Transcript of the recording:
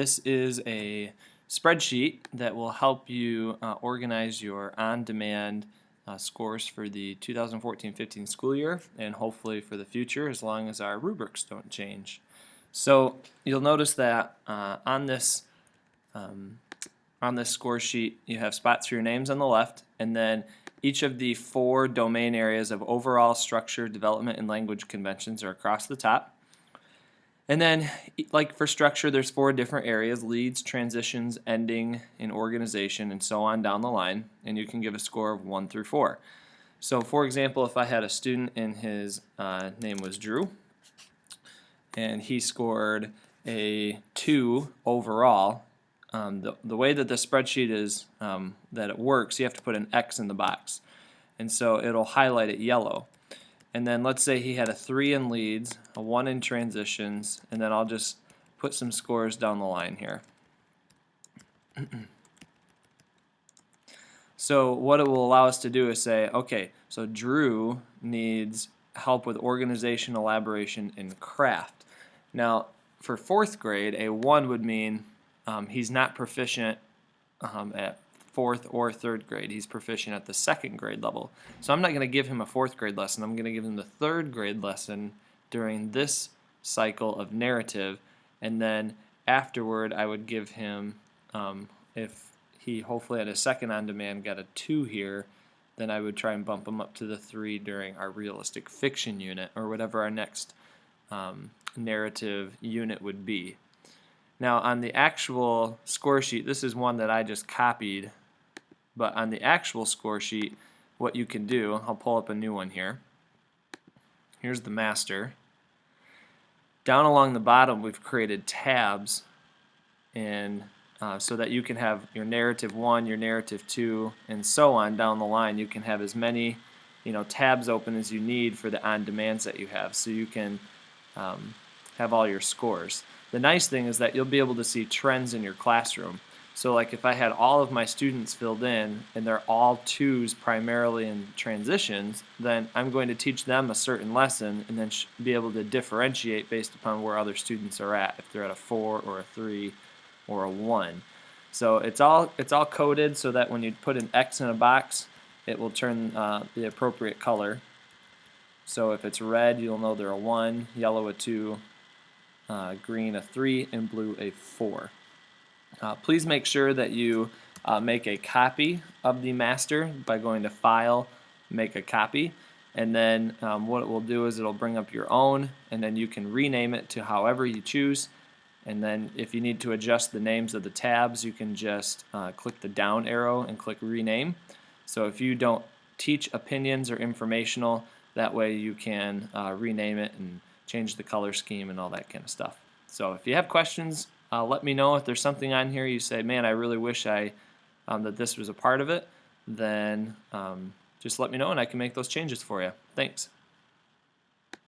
This is a spreadsheet that will help you organize your on-demand scores for the 2014-15 school year and hopefully for the future as long as our rubrics don't change. So you'll notice that on this score sheet you have spots for your names on the left, and then each of the 4 domain areas of overall structure, development, and language conventions are across the top. And then, like for structure, there's 4 different areas: leads, transitions, ending, and organization, and so on down the line. And you can give a score of 1 through 4. So for example, if I had a student and his name was Drew, and he scored a 2 overall, the way that the spreadsheet is, that it works, you have to put an X in the box. And so it'll highlight it yellow. And then let's say he had a 3 in leads, a 1 in transitions, and then I'll just put some scores down the line here. So what it will allow us to do is say, okay, so Drew needs help with organization, elaboration, and craft. Now, for 4th grade, a 1 would mean he's not proficient at 4th or 3rd grade. He's proficient at the 2nd grade level. So I'm not going to give him a 4th grade lesson. I'm going to give him the 3rd grade lesson during this cycle of narrative, and then afterward I would give him, if he hopefully had a second on-demand got a 2 here, then I would try and bump him up to the 3 during our realistic fiction unit, or whatever our next narrative unit would be. Now on the actual score sheet, this is one that I just copied, but on the actual score sheet, what you can do, I'll pull up a new one here. Here's the master. Down along the bottom, we've created tabs, and so that you can have your narrative 1, your narrative 2, and so on down the line. You can have as many tabs open as you need for the on-demands that you have, so you can have all your scores. The nice thing is that you'll be able to see trends in your classroom. So like if I had all of my students filled in and they're all 2s primarily in transitions, then I'm going to teach them a certain lesson and then be able to differentiate based upon where other students are at, if they're at a 4 or a 3 or a 1. So it's all coded so that when you put an X in a box, it will turn the appropriate color. So if it's red, you'll know they're a 1, yellow a 2, green a 3, and blue a 4. Please make sure that you make a copy of the master by going to File, Make a Copy, and then what it will do is it'll bring up your own, and then you can rename it to however you choose. And then if you need to adjust the names of the tabs, you can just click the down arrow and click Rename. So if you don't teach opinions or informational, that way you can rename it and change the color scheme and all that kind of stuff. So if you have questions, let me know. If there's something on here you say, man, I really wish that this was a part of it, then just let me know and I can make those changes for you. Thanks.